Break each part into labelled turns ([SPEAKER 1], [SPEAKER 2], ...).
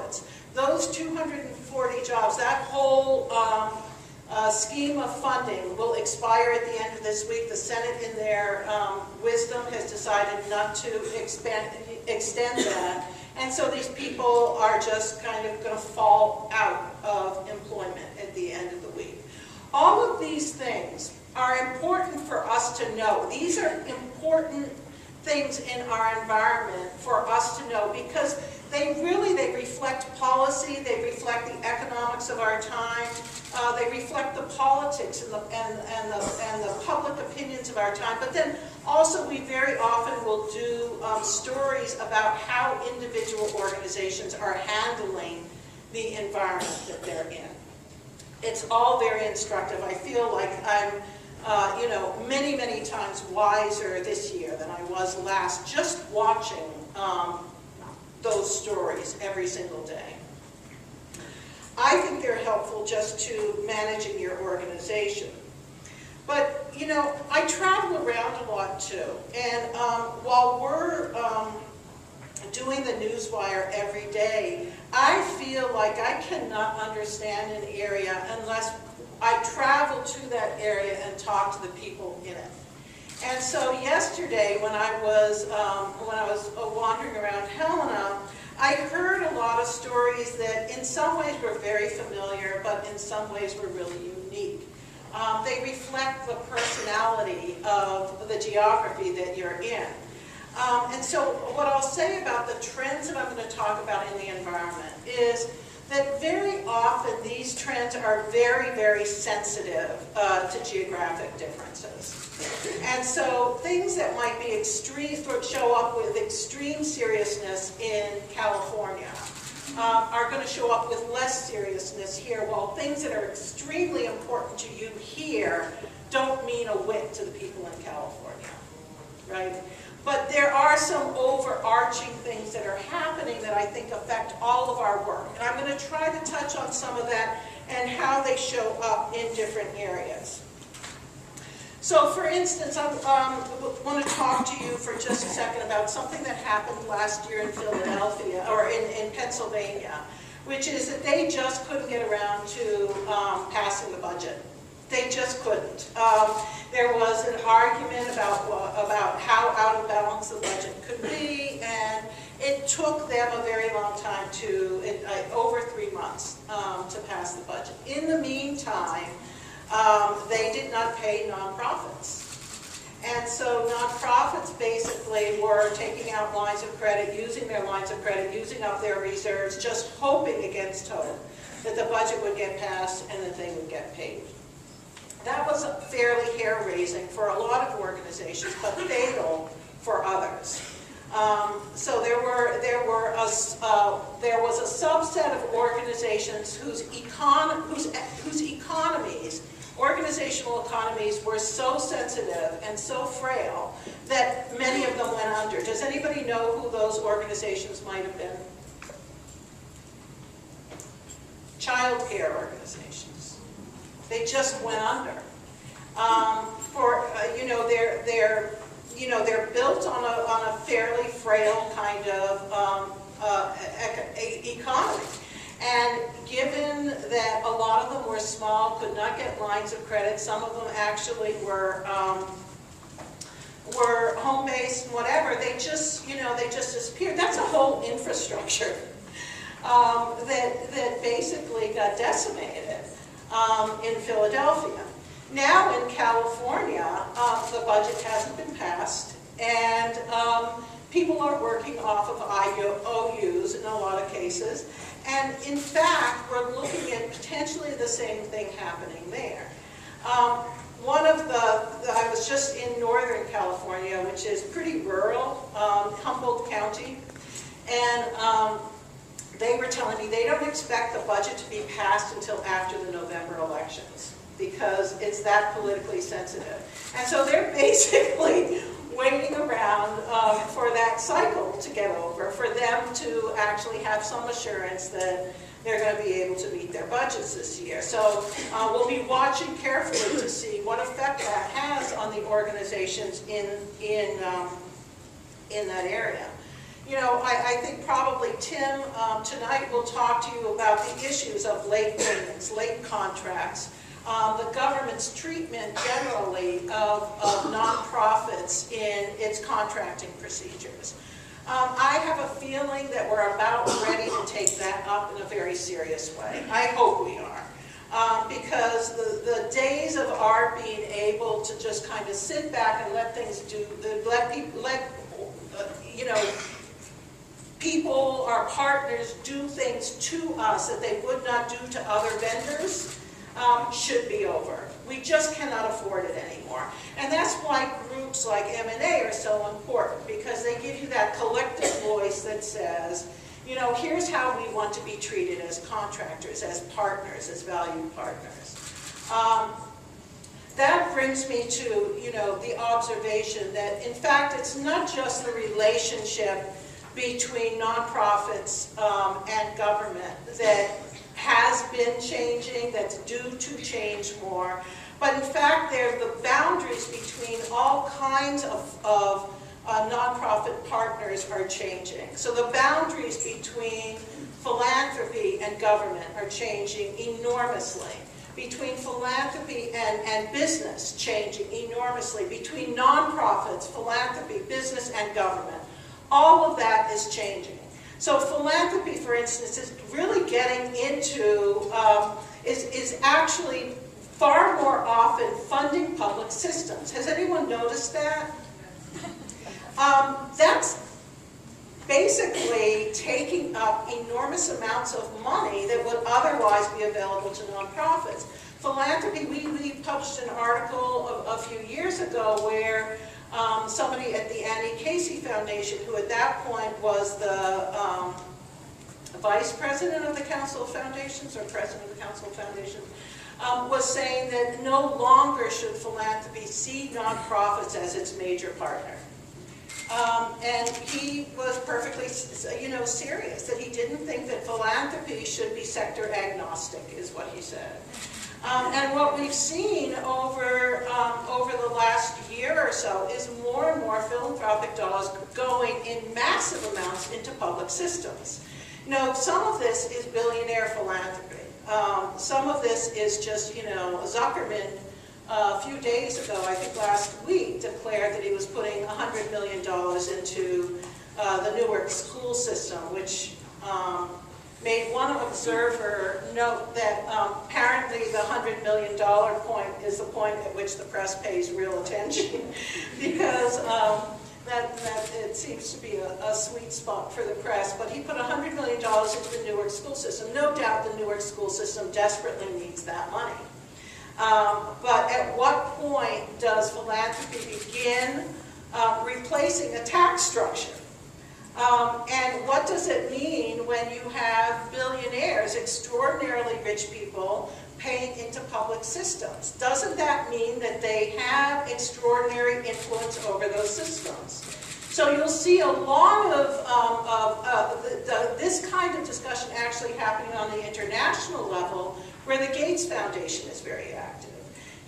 [SPEAKER 1] nonprofits. Those 240 jobs, that whole scheme of funding will expire at the end of this week. The Senate, in their wisdom, has decided not to extend that. And so these people are just kind of going to fall out of employment at the end of the week. All of these things are important for us to know. These are important things in our environment for us to know, because they reflect policy, they reflect the economics of our time, they reflect the politics and the public opinions of our time. But then also we very often will do stories about how individual organizations are handling the environment that they're in. It's all very instructive. I feel like I'm many, many times wiser this year than I was last, just watching those stories every single day. I think they're helpful just to managing your organization. But, I travel around a lot too, and while we're doing the newswire every day, I feel like I cannot understand an area unless I travel to that area and talk to the people in it. And so yesterday, when I was wandering around Helena, I heard a lot of stories that in some ways were very familiar, but in some ways were really unique. They reflect the personality of the geography that you're in. And so what I'll say about the trends that I'm going to talk about in the environment is that very often these trends are very, very sensitive to geographic differences. And so things that might be extreme, show up with extreme seriousness in California are going to show up with less seriousness here, while things that are extremely important to you here don't mean a whit to the people in California, right? But there are some overarching things that are happening that I think affect all of our work. And I'm going to try to touch on some of that and how they show up in different areas. So for instance, I want to talk to you for just a second about something that happened last year in Philadelphia, or in Pennsylvania, which is that they just couldn't get around to passing the budget. They just couldn't. There was an argument about how out of balance the budget could be, and it took them a very long time over 3 months, to pass the budget. In the meantime, they did not pay nonprofits. And so nonprofits basically were taking out lines of credit, using their lines of credit, using up their reserves, just hoping against hope that the budget would get passed and that they would get paid. That was fairly hair-raising for a lot of organizations, but fatal for others. So there was a subset of organizations whose economies, organizational economies, were so sensitive and so frail that many of them went under. Does anybody know who those organizations might have been? Child care organizations. They just went under. They're built on a fairly frail kind of economy. And given that a lot of them were small, could not get lines of credit, some of them actually were home-based and whatever, they just disappeared. That's a whole infrastructure that basically got decimated in Philadelphia. Now in California, the budget hasn't been passed, and people are working off of IOUs in a lot of cases. And in fact, we're looking at potentially the same thing happening there. I was just in Northern California, which is pretty rural, Humboldt County, and they were telling me they don't expect the budget to be passed until after the November elections, because it's that politically sensitive. And so they're basically waiting around for that cycle to get over, for them to actually have some assurance that they're going to be able to meet their budgets this year. So we'll be watching carefully to see what effect that has on the organizations in that area. I think probably Tim tonight will talk to you about the issues of late payments, late contracts, the government's treatment generally of nonprofits in its contracting procedures. I have a feeling that we're about ready to take that up in a very serious way. I hope we are. Because the days of our being able to just kind of sit back and let things do, people, our partners, do things to us that they would not do to other vendors should be over. We just cannot afford it anymore. And that's why groups like MNA are so important, because they give you that collective voice that says, you know, here's how we want to be treated as contractors, as partners, as valued partners. That brings me to, you know, the observation that, in fact, it's not just the relationship between nonprofits and government that has been changing, that's due to change more, but in fact, the boundaries between all kinds of nonprofit partners are changing. So the boundaries between philanthropy and government are changing enormously. Between philanthropy and business changing enormously. Between nonprofits, philanthropy, business, and government. All of that is changing. So philanthropy, for instance, is really getting into, is actually far more often funding public systems. Has anyone noticed that? That's basically taking up enormous amounts of money that would otherwise be available to nonprofits. Philanthropy, we published an article a few years ago where somebody at the Annie Casey Foundation, who at that point was the vice president of the Council of Foundations, or president of the Council of Foundations, was saying that no longer should philanthropy see nonprofits as its major partner. And he was perfectly, serious, that he didn't think that philanthropy should be sector agnostic, is what he said. And what we've seen over the last year or so is more and more philanthropic dollars going in massive amounts into public systems. You know, some of this is billionaire philanthropy. Some of this is just, Zuckerman, a few days ago, I think last week, declared that he was putting $100 million into the Newark school system, which made one observer note that apparently the $100 million point is the point at which the press pays real attention, because that it seems to be a sweet spot for the press. But he put $100 million into the Newark school system. No doubt the Newark school system desperately needs that money. But at what point does philanthropy begin replacing a tax structure? And what does it mean when you have billionaires, extraordinarily rich people, paying into public systems? Doesn't that mean that they have extraordinary influence over those systems? So you'll see a lot of this kind of discussion actually happening on the international level, where the Gates Foundation is very active.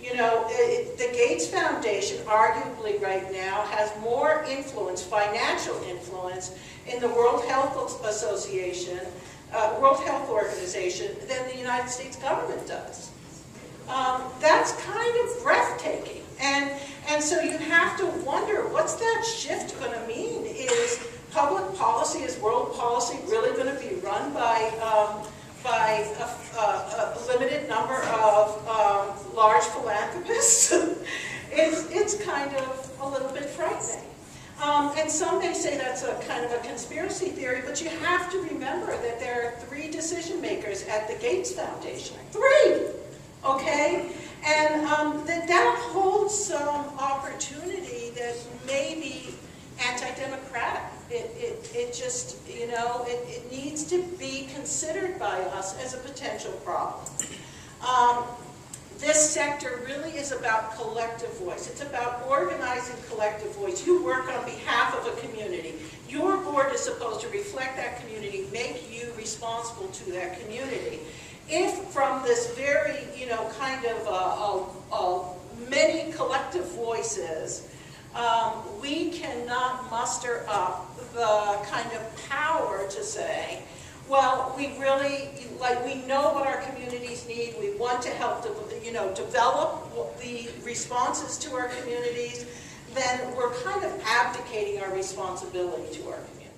[SPEAKER 1] You know, the Gates Foundation arguably right now has more influence, financial influence, in the World Health Association, World Health Organization, than the United States government does. That's kind of breathtaking. And so you have to wonder, what's that shift going to mean? Is public policy, is world policy really going to be run by a limited number of large philanthropists? It's kind of a little bit frightening. And some may say that's a kind of a conspiracy theory, but you have to remember that there are 3 decision makers at the Gates Foundation. 3! Okay? And that holds some opportunity that may be anti-democratic. It just, it needs to be considered by us as a potential problem. This sector really is about collective voice. It's about organizing collective voice. You work on behalf of a community. Your board is supposed to reflect that community, make you responsible to that community. If from this very, kind of many collective voices, we cannot muster up the kind of power to to say, well, we really, like, we know what our communities need. We want to help, develop the responses to our communities. Then we're kind of abdicating our responsibility to our communities.